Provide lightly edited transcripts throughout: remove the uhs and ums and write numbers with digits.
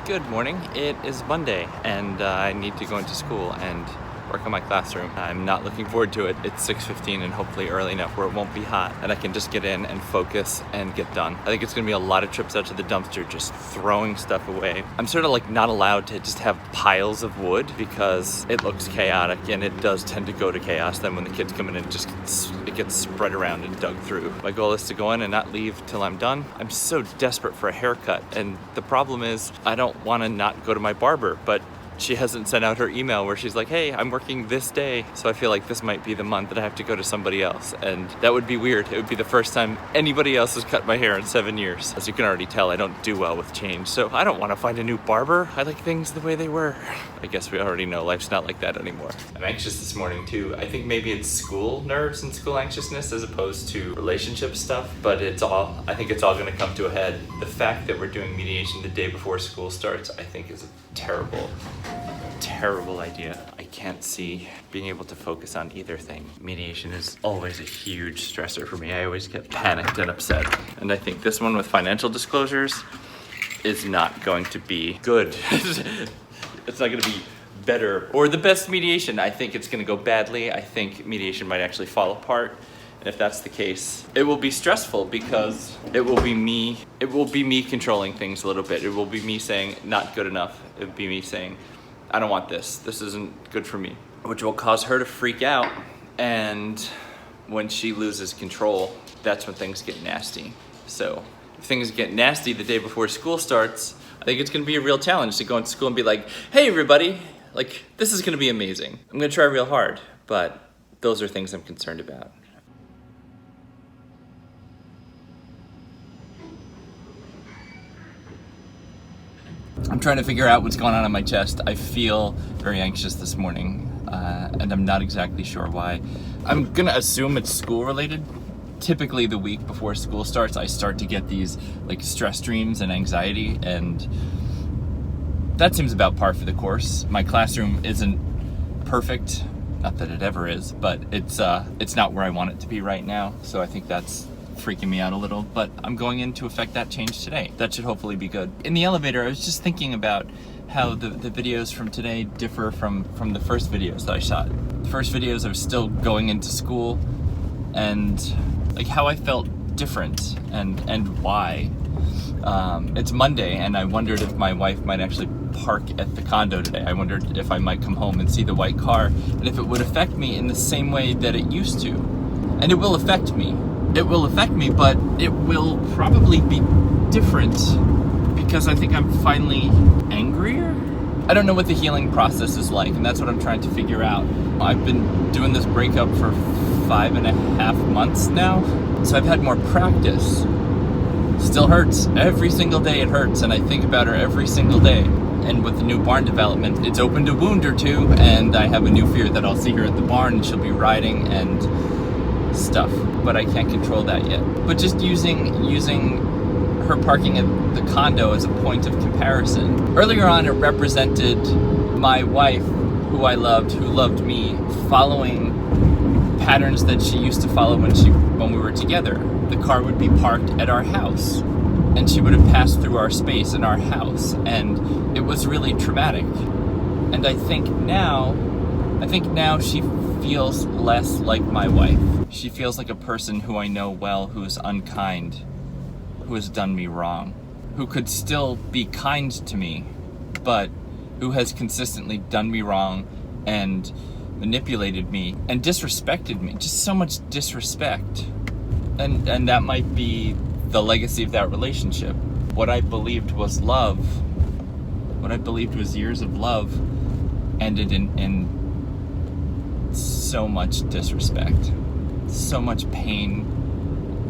Good morning. It is Monday and I need to go into school and work on my classroom. I'm not looking forward to it. It's 6:15 and hopefully early enough where it won't be hot and I can just get in and focus and get done. I think it's gonna be a lot of trips out to the dumpster just throwing stuff away. I'm sort of like not allowed to just have piles of wood because it looks chaotic and it does tend to go to chaos. Then when the kids come in, it gets spread around and dug through. My goal is to go in and not leave till I'm done. I'm so desperate for a haircut, and the problem is I don't want to not go to my barber, but she hasn't sent out her email where she's like, hey, I'm working this day. So I feel like this might be the month that I have to go to somebody else. And that would be weird. It would be the first time anybody else has cut my hair in 7 years. As you can already tell, I don't do well with change. So I don't want to find a new barber. I like things the way they were. I guess we already know life's not like that anymore. I'm anxious this morning too. I think maybe it's school nerves and school anxiousness as opposed to relationship stuff, but I think it's all gonna come to a head. The fact that we're doing mediation the day before school starts, I think is a terrible idea. I can't see being able to focus on either thing. Mediation is always a huge stressor for me. I always get panicked and upset. And I think this one with financial disclosures is not going to be good. It's not gonna be better or the best mediation. I think it's gonna go badly. I think mediation might actually fall apart. And if that's the case, it will be stressful because it will be me controlling things a little bit. It will be me saying, not good enough. It would be me saying, I don't want this. This isn't good for me, which will cause her to freak out. And when she loses control, that's when things get nasty. So if things get nasty the day before school starts, I think it's gonna be a real challenge to go into school and be like, hey everybody, like this is gonna be amazing. I'm gonna try real hard, but those are things I'm concerned about. I'm trying to figure out what's going on in my chest. I feel very anxious this morning, and I'm not exactly sure why. I'm gonna assume it's school related. Typically the week before school starts, I start to get these like stress dreams and anxiety, and that seems about par for the course. My classroom isn't perfect, not that it ever is, but it's not where I want it to be right now. So I think that's freaking me out a little, but I'm going in to affect that change today. That should hopefully be good. In the elevator, I was just thinking about how the videos from today differ from the first videos that I shot. The first videos I was still going into school, and like how I felt different and why. It's Monday, and I wondered if my wife might actually park at the condo today. I wondered if I might come home and see the white car, and if it would affect me in the same way that it used to. And it will affect me. It will affect me, but it will probably be different because I think I'm finally angrier. I don't know what the healing process is like, and that's what I'm trying to figure out. I've been doing this breakup for 5.5 months now, so I've had more practice. Still hurts. Every single day it hurts, and I think about her every single day. And with the new barn development, it's opened a wound or two, and I have a new fear that I'll see her at the barn and she'll be riding and stuff, but I can't control that yet. But just using her parking at the condo as a point of comparison. Earlier on, it represented my wife, who I loved, who loved me, following patterns that she used to follow when we were together. The car would be parked at our house, and she would have passed through our space in our house, and it was really traumatic. And I think now she feels less like my wife. She feels like a person who I know well, who is unkind, who has done me wrong, who could still be kind to me, but who has consistently done me wrong and manipulated me and disrespected me. Just so much disrespect. And that might be the legacy of that relationship. What I believed was love, what I believed was years of love, ended in so much disrespect, so much pain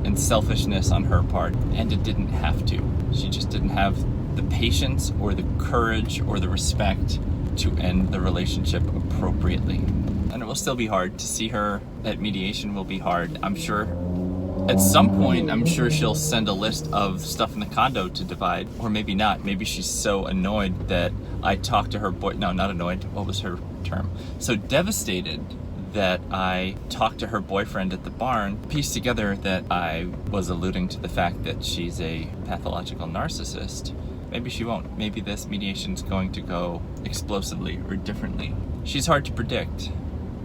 and selfishness on her part, and it didn't have to. She just didn't have the patience or the courage or the respect to end the relationship appropriately. And it will still be hard. To see her at mediation will be hard. I'm sure at some point, she'll send a list of stuff in the condo to divide, or maybe not. Maybe she's so annoyed that I talked to her no, not annoyed, what was her term? So devastated that I talked to her boyfriend at the barn, pieced together that I was alluding to the fact that she's a pathological narcissist, Maybe she won't. Maybe this mediation's going to go explosively or differently. She's hard to predict,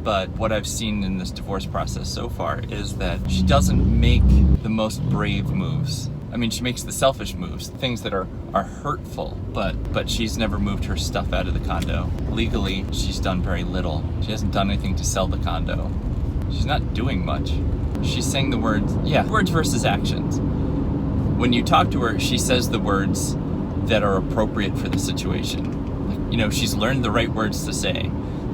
but what I've seen in this divorce process so far is that she doesn't make the most brave moves. I mean, she makes the selfish moves, things that are hurtful, but she's never moved her stuff out of the condo. Legally, she's done very little. She hasn't done anything to sell the condo. She's not doing much. She's saying the words, words versus actions. When you talk to her, she says the words that are appropriate for the situation. Like, she's learned the right words to say.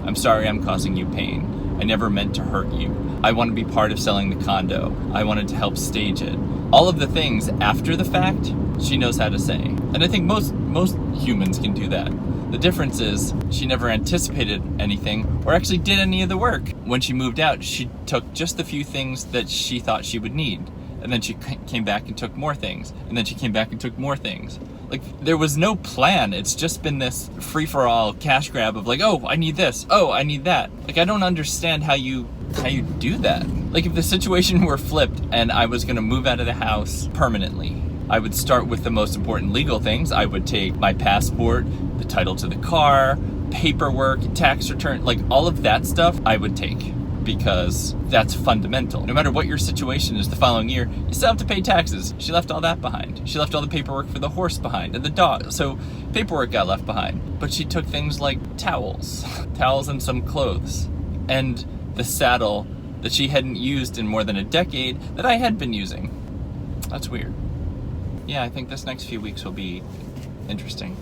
I'm sorry I'm causing you pain. I never meant to hurt you. I want to be part of selling the condo. I wanted to help stage it. All of the things after the fact, she knows how to say. And I think most humans can do that. The difference is she never anticipated anything or actually did any of the work. When she moved out, she took just the few things that she thought she would need. And then she came back and took more things. And then she came back and took more things. Like, there was no plan. It's just been this free-for-all cash grab of like, oh, I need this. Oh, I need that. Like, I don't understand how you do that. Like, if the situation were flipped and I was gonna move out of the house permanently, I would start with the most important legal things. I would take my passport, the title to the car, paperwork, tax return, like all of that stuff I would take, because that's fundamental. No matter what your situation is the following year, you still have to pay taxes. She left all that behind. She left all the paperwork for the horse behind and the dog. So paperwork got left behind. But she took things like towels and some clothes, and the saddle that she hadn't used in more than a decade that I had been using. That's weird. Yeah, I think this next few weeks will be interesting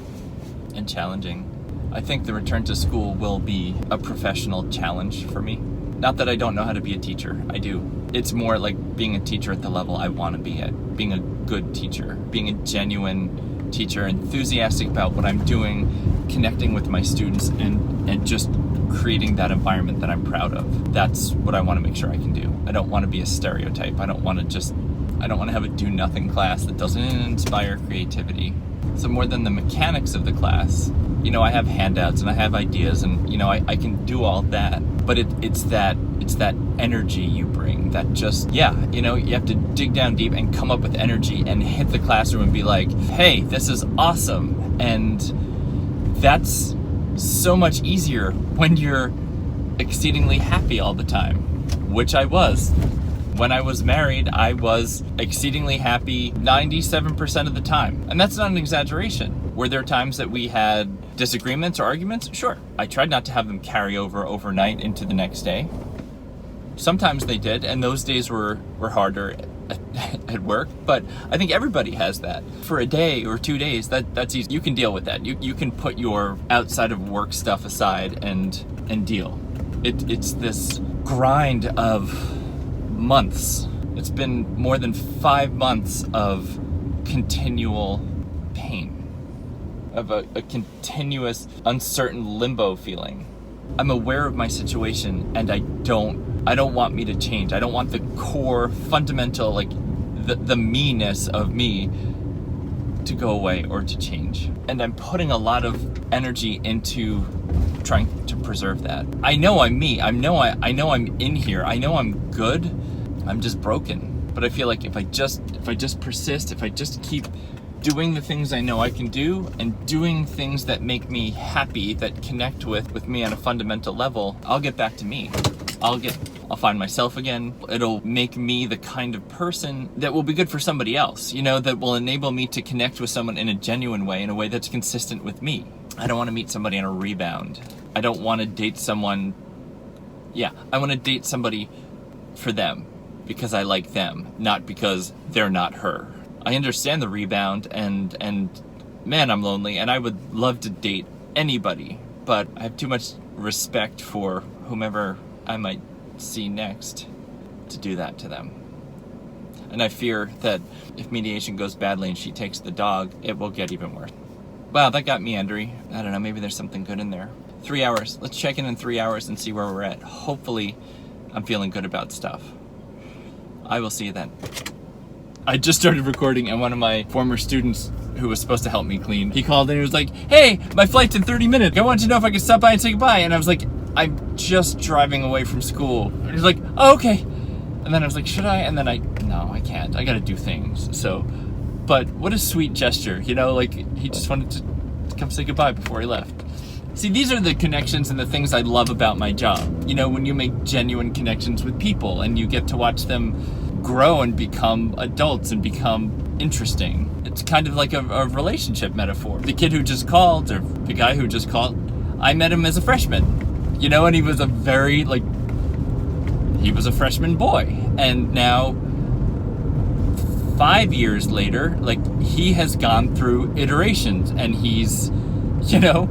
and challenging. I think the return to school will be a professional challenge for me. Not that I don't know how to be a teacher, I do. It's more like being a teacher at the level I want to be at. Being a good teacher, being a genuine teacher, enthusiastic about what I'm doing, connecting with my students, and just creating that environment that I'm proud of. That's what I want to make sure I can do. I don't want to be a stereotype. I don't want to have a do-nothing class that doesn't inspire creativity. So more than the mechanics of the class, I have handouts and I have ideas and, I can do all that. But it's that energy you bring that just, you have to dig down deep and come up with energy and hit the classroom and be like, hey, this is awesome. And that's so much easier when you're exceedingly happy all the time, which I was. When I was married, I was exceedingly happy 97% of the time. And that's not an exaggeration. Were there times that we had disagreements or arguments? Sure. I tried not to have them carry over overnight into the next day. Sometimes they did, and those days were harder at work, but I think everybody has that. For a day or 2 days, that's easy. You can deal with that. You can put your outside of work stuff aside and deal. It's this grind of months. It's been more than 5 months of continual pain, of a continuous uncertain limbo feeling. I'm aware of my situation and I don't want me to change. I don't want the core fundamental, like the me-ness of me to go away or to change. And I'm putting a lot of energy into trying to preserve that. I know I'm me. I know I'm in here. I know I'm good. I'm just broken. But I feel like if I just persist, if I just keep doing the things I know I can do and doing things that make me happy, that connect with me on a fundamental level, I'll get back to me. I'll find myself again. It'll make me the kind of person that will be good for somebody else, that will enable me to connect with someone in a genuine way, in a way that's consistent with me. I don't want to meet somebody on a rebound. I don't want to date someone. I want to date somebody for them, because I like them, not because they're not her. I understand the rebound and man, I'm lonely and I would love to date anybody, but I have too much respect for whomever I might see next to do that to them. And I fear that if mediation goes badly and she takes the dog, it will get even worse. Wow, that got meandery. I don't know, maybe there's something good in there. 3 hours. Let's check in 3 hours and see where we're at. Hopefully, I'm feeling good about stuff. I will see you then. I just started recording and one of my former students who was supposed to help me clean, he called and he was like, hey, my flight's in 30 minutes. I wanted to know if I could stop by and say goodbye. And I was like, I'm just driving away from school. And he's like, oh, okay. And then I was like, should I? And then no, I can't. I gotta do things. So But what a sweet gesture, you know, like he just wanted to come say goodbye before he left. See, these are the connections and the things I love about my job. You know, when you make genuine connections with people and you get to watch them grow and become adults and become interesting. It's kind of like a relationship metaphor. The kid who just called, or the guy who just called, I met him as a freshman, you know, and he was he was a freshman boy. And now, 5 years later, like, he has gone through iterations, and he's, you know,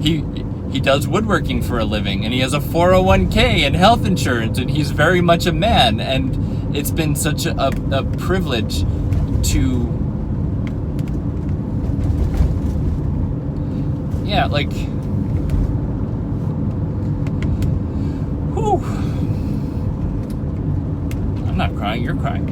he does woodworking for a living, and he has a 401k and health insurance, and he's very much a man. And it's been such a privilege to, yeah, like, whew. I'm not crying, you're crying.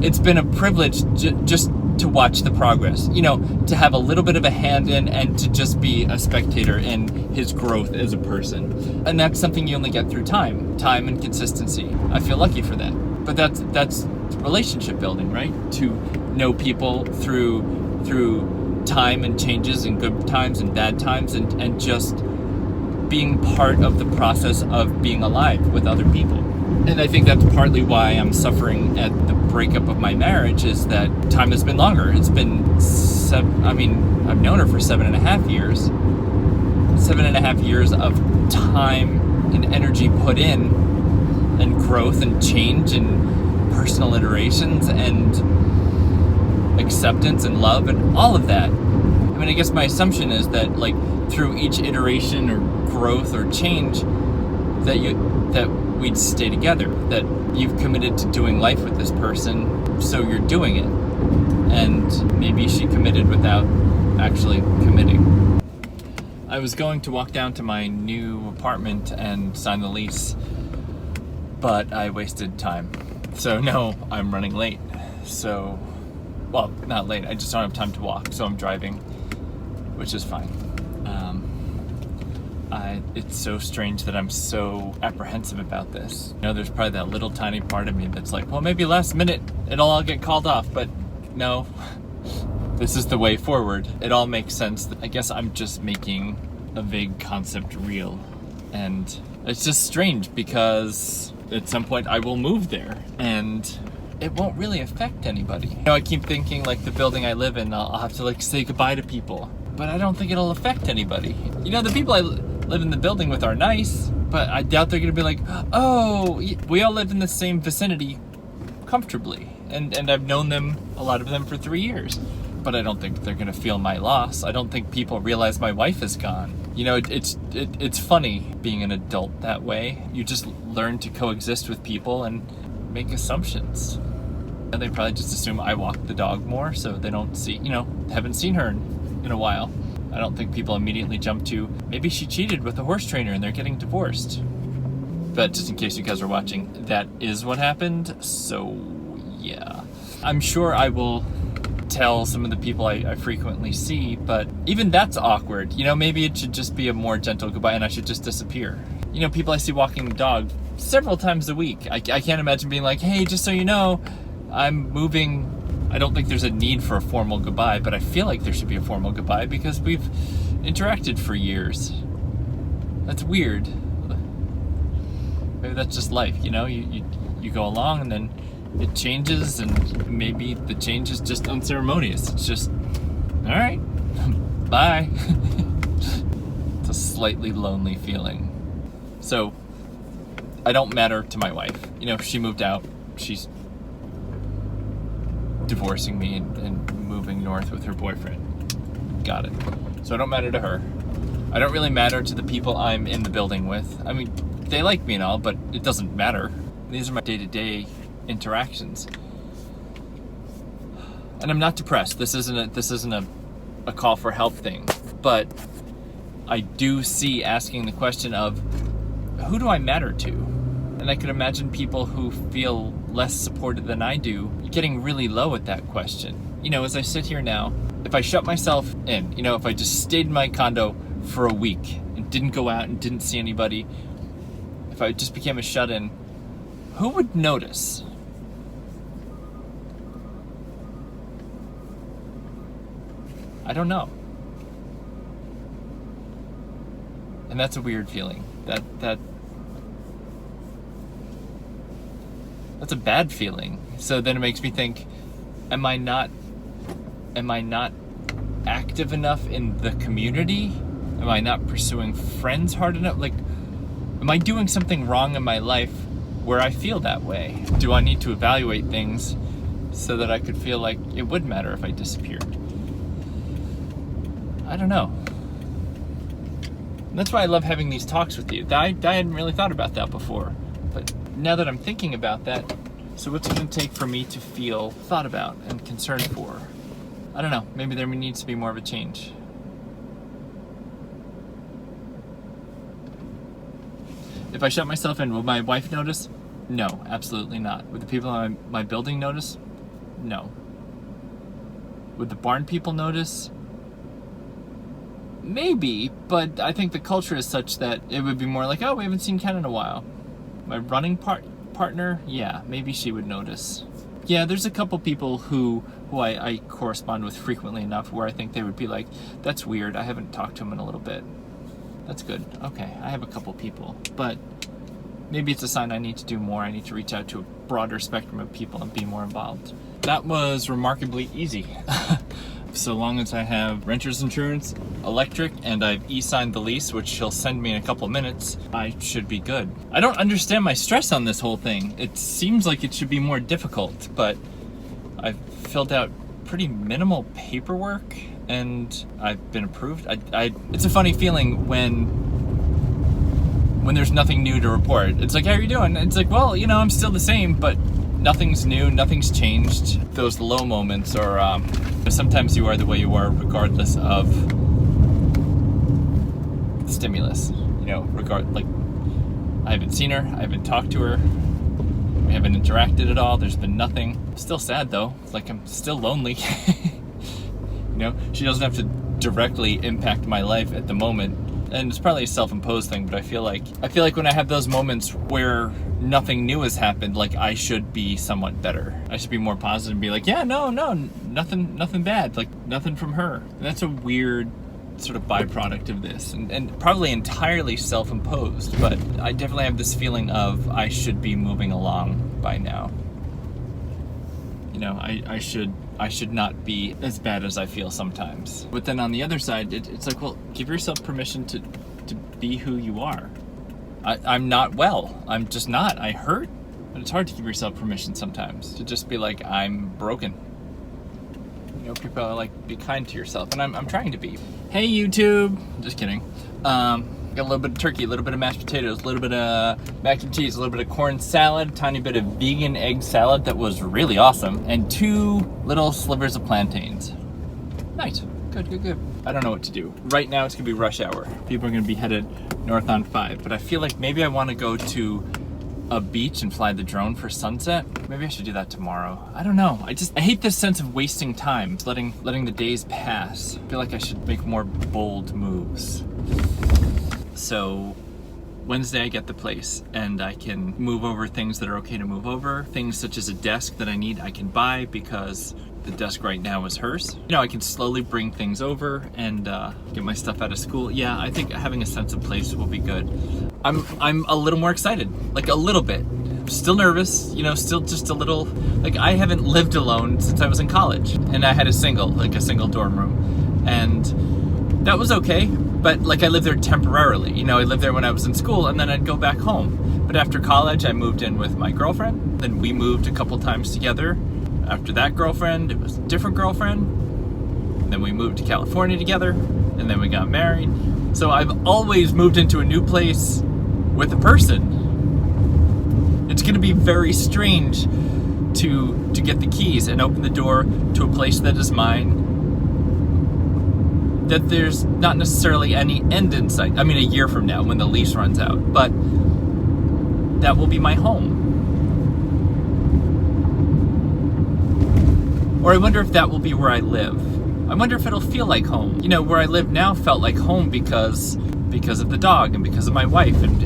It's been a privilege just to watch the progress, you know, to have a little bit of a hand in and to just be a spectator in his growth as a person. And that's something you only get through time and consistency. I feel lucky for that. But that's relationship building, right? To know people through time and changes and good times and bad times, and just being part of the process of being alive with other people. And I think that's partly why I'm suffering at the breakup of my marriage, is that time has been longer. It's been I've known her for 7.5 years. 7.5 years of time and energy put in, and growth and change and personal iterations and acceptance and love and all of that. I mean, I guess my assumption is that, like, through each iteration or growth or change, that we'd stay together, that you've committed to doing life with this person, so you're doing it. And maybe she committed without actually committing. I was going to walk down to my new apartment and sign the lease, but I wasted time. So no, I'm running late. So, well, not late, I just don't have time to walk, so I'm driving, which is fine. It's so strange that I'm so apprehensive about this. You know, there's probably that little tiny part of me that's like, well, maybe last minute it'll all get called off, but no, this is the way forward. It all makes sense. I guess I'm just making a vague concept real. And it's just strange because at some point I will move there and it won't really affect anybody. You know, I keep thinking, like, the building I live in, I'll have to, like, say goodbye to people, but I don't think it'll affect anybody. You know, the people I live in the building with are nice, but I doubt they're gonna be like, oh, we all live in the same vicinity comfortably, and I've known them, a lot of them, for 3 years, but I don't think they're gonna feel my loss. I don't think people realize my wife is gone. You know, it's funny being an adult that way. You just learn to coexist with people and make assumptions. And they probably just assume I walk the dog more, so they don't see, you know, haven't seen her in a while. I don't think people immediately jump to, maybe she cheated with a horse trainer and they're getting divorced. But just in case you guys are watching, that is what happened, so yeah. I'm sure I will tell some of the people I frequently see, but even that's awkward. You know, maybe it should just be a more gentle goodbye and I should just disappear. You know, people I see walking the dog several times a week. I can't imagine being like, hey, just so you know, I'm moving. I don't think there's a need for a formal goodbye, but I feel like there should be a formal goodbye because we've interacted for years. That's weird. Maybe that's just life, you know? You go along and then it changes, and maybe the change is just unceremonious. It's just, all right, bye. It's a slightly lonely feeling. So, I don't matter to my wife. You know, she moved out. She's divorcing me and moving north with her boyfriend. Got it. So I don't matter to her. I don't really matter to the people I'm in the building with. I mean, they like me and all, but it doesn't matter. These are my day-to-day interactions. And I'm not depressed. This isn't a call for help thing. But I do see asking the question of, who do I matter to? And I could imagine people who feel less supported than I do getting really low at that question. You know, as I sit here now, if I shut myself in, you know, if I just stayed in my condo for a week and didn't go out and didn't see anybody, if I just became a shut-in, who would notice? I don't know. And that's a weird feeling. That's a bad feeling. So then it makes me think, am I not active enough in the community? Am I not pursuing friends hard enough? Like, am I doing something wrong in my life where I feel that way? Do I need to evaluate things so that I could feel like it would matter if I disappeared? I don't know. And that's why I love having these talks with you. I hadn't really thought about that before. But now that I'm thinking about that, so what's it going to take for me to feel thought about and concerned for? I don't know. Maybe there needs to be more of a change. If I shut myself in, will my wife notice? No, absolutely not. Would the people in my building notice? No. Would the barn people notice? Maybe, but I think the culture is such that it would be more like, oh, we haven't seen Ken in a while. My running partner, yeah, maybe she would notice. Yeah, there's a couple people who I correspond with frequently enough where I think they would be like, that's weird, I haven't talked to him in a little bit. That's good. Okay, I have a couple people, but maybe it's a sign I need to do more. I need to reach out to a broader spectrum of people and be more involved. That was remarkably easy. So long as I have renter's insurance, electric, and I've e-signed the lease, which she'll send me in a couple minutes, I should be good. I don't understand my stress on this whole thing. It seems like it should be more difficult, but I've filled out pretty minimal paperwork and I've been approved. It's a funny feeling when there's nothing new to report. It's like, how are you doing? It's like, well, I'm still the same, but nothing's new, nothing's changed. Those low moments are, sometimes you are the way you are regardless of the stimulus. Like, I haven't seen her, I haven't talked to her, we haven't interacted at all, there's been nothing. I'm still sad though, like I'm still lonely. She doesn't have to directly impact my life at the moment. And it's probably a self-imposed thing, but I feel like when I have those moments where nothing new has happened, like I should be somewhat better. I should be more positive and be like, yeah, no, nothing bad, like nothing from her. And that's a weird sort of byproduct of this, and probably entirely self-imposed, but I definitely have this feeling of I should be moving along by now. I should not be as bad as I feel sometimes. But then on the other side, it's like, well, give yourself permission to be who you are. I'm not well. I'm just not. I hurt. But it's hard to give yourself permission sometimes to just be like, I'm broken. People are like, be kind to yourself. And I'm trying to be. Hey, YouTube. Just kidding. Got a little bit of turkey, a little bit of mashed potatoes, a little bit of mac and cheese, a little bit of corn salad, a tiny bit of vegan egg salad that was really awesome, and 2 little slivers of plantains. Nice. Good. I don't know what to do. Right now it's gonna be rush hour. People are gonna be headed north on 5, but I feel like maybe I wanna go to a beach and fly the drone for sunset. Maybe I should do that tomorrow. I don't know. I hate this sense of wasting time, letting the days pass. I feel like I should make more bold moves. So Wednesday I get the place and I can move over things that are okay to move over. Things such as a desk that I need, I can buy because the desk right now is hers. I can slowly bring things over and get my stuff out of school. Yeah, I think having a sense of place will be good. I'm a little more excited, like a little bit. Still nervous, still just a little, like I haven't lived alone since I was in college and I had a single dorm room, and that was okay. But like I lived there temporarily, I lived there when I was in school and then I'd go back home. But after college, I moved in with my girlfriend. Then we moved a couple times together. After that girlfriend, it was a different girlfriend. And then we moved to California together, and then we got married. So I've always moved into a new place with a person. It's gonna be very strange to get the keys and open the door to a place that is mine, that there's not necessarily any end in sight. I mean, a year from now when the lease runs out, but that will be my home. Or I wonder if that will be where I live. I wonder if it'll feel like home. Where I live now felt like home because of the dog and because of my wife, and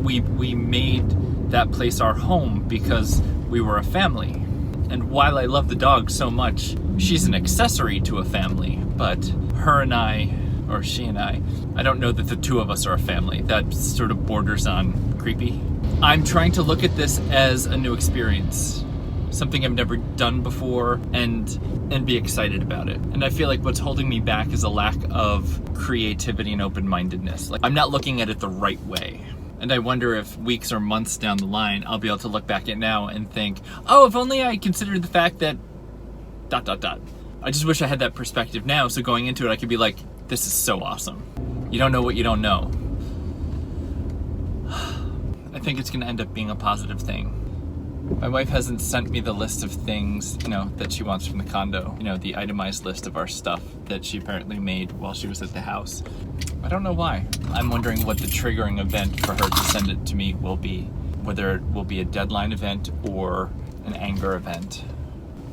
we made that place our home because we were a family. And while I love the dog so much, she's an accessory to a family. but her and I, or she and I don't know that the two of us are a family. That sort of borders on creepy. I'm trying to look at this as a new experience, something I've never done before, and be excited about it. And I feel like what's holding me back is a lack of creativity and open-mindedness. Like, I'm not looking at it the right way. And I wonder if weeks or months down the line, I'll be able to look back at now and think, oh, if only I considered the fact that ... I just wish I had that perspective now, so going into it I could be like, this is so awesome. You don't know what you don't know. I think it's gonna end up being a positive thing. My wife hasn't sent me the list of things, that she wants from the condo. The itemized list of our stuff that she apparently made while she was at the house. I don't know why. I'm wondering what the triggering event for her to send it to me will be. Whether it will be a deadline event or an anger event.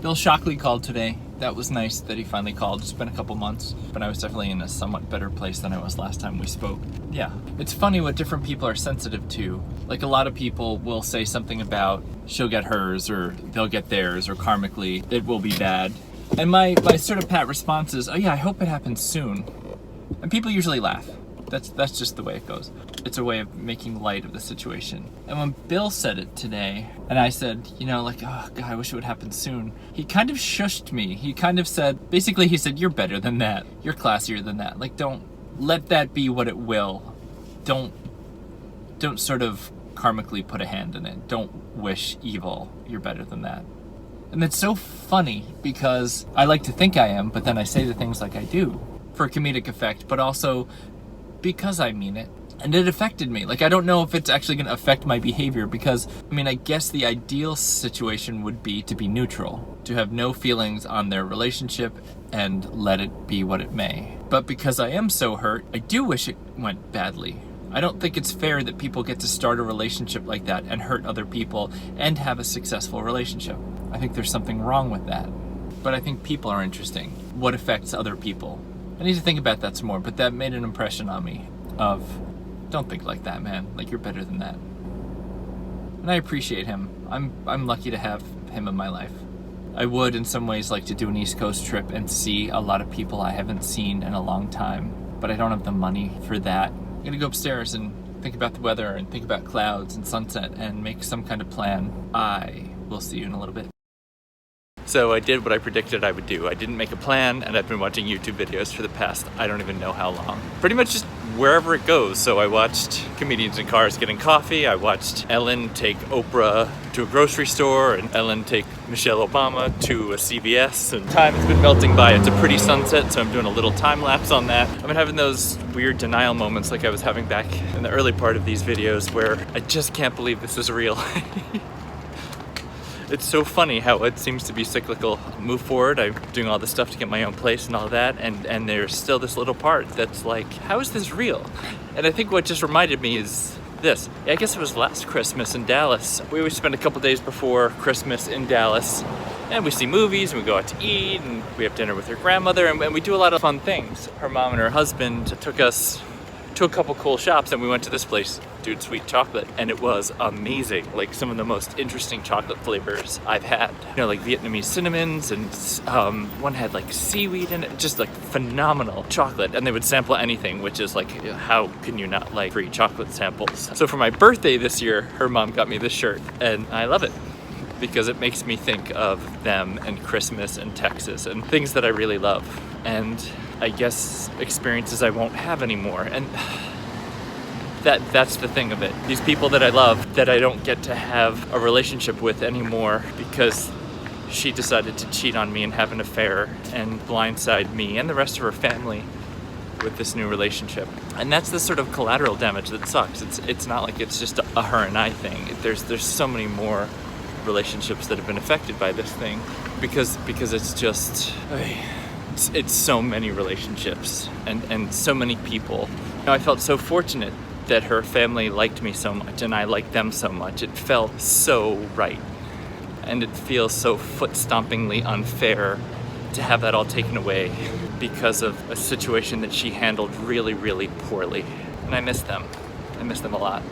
Bill Shockley called today. That was nice that he finally called. It's been a couple months, but I was definitely in a somewhat better place than I was last time we spoke. Yeah, it's funny what different people are sensitive to. Like, a lot of people will say something about she'll get hers or they'll get theirs, or karmically it will be bad. And my sort of pat response is, oh yeah, I hope it happens soon. And people usually laugh. That's just the way it goes. It's a way of making light of the situation. And when Bill said it today, and I said, oh God, I wish it would happen soon, he kind of shushed me. He kind of said, basically he said, you're better than that. You're classier than that. Like, don't let that be what it will. Don't sort of karmically put a hand in it. Don't wish evil. You're better than that. And it's so funny because I like to think I am, but then I say the things like I do for comedic effect, but also because I mean it. And it affected me. Like, I don't know if it's actually going to affect my behavior because, I guess the ideal situation would be to be neutral, to have no feelings on their relationship and let it be what it may. But because I am so hurt, I do wish it went badly. I don't think it's fair that people get to start a relationship like that and hurt other people and have a successful relationship. I think there's something wrong with that. But I think people are interesting. What affects other people? I need to think about that some more, but that made an impression on me of, don't think like that, man. Like, you're better than that. And I appreciate him. I'm lucky to have him in my life. I would, in some ways, like to do an East Coast trip and see a lot of people I haven't seen in a long time, but I don't have the money for that. I'm gonna go upstairs and think about the weather and think about clouds and sunset and make some kind of plan. I will see you in a little bit. So I did what I predicted I would do. I didn't make a plan, and I've been watching YouTube videos for the past, I don't even know how long. Pretty much just wherever it goes. So I watched comedians in cars getting coffee. I watched Ellen take Oprah to a grocery store, and Ellen take Michelle Obama to a CVS, and time has been melting by. It's a pretty sunset, so I'm doing a little time lapse on that. I've been having those weird denial moments like I was having back in the early part of these videos where I just can't believe this is real. It's so funny how it seems to be cyclical. Move forward, I'm doing all this stuff to get my own place and all that, and there's still this little part that's like, how is this real? And I think what just reminded me is this. I guess it was last Christmas in Dallas. We always spend a couple days before Christmas in Dallas, and we see movies, and we go out to eat, and we have dinner with her grandmother, and we do a lot of fun things. Her mom and her husband took us to a couple cool shops, and we went to this place, Dude Sweet Chocolate, and it was amazing. Like, some of the most interesting chocolate flavors I've had. Like Vietnamese cinnamons, and one had like seaweed in it, just like phenomenal chocolate. And they would sample anything, which is like, how can you not like free chocolate samples? So for my birthday this year, her mom got me this shirt, and I love it because it makes me think of them and Christmas and Texas and things that I really love. And I guess experiences I won't have anymore. And that's the thing of it. These people that I love that I don't get to have a relationship with anymore because she decided to cheat on me and have an affair and blindside me and the rest of her family with this new relationship. And that's the sort of collateral damage that sucks. It's not like it's just a her and I thing. There's so many more relationships that have been affected by this thing because it's just it's so many relationships and so many people. I felt so fortunate that her family liked me so much and I liked them so much. It felt so right. And it feels so foot-stompingly unfair to have that all taken away because of a situation that she handled really, really poorly. And I miss them. I miss them a lot.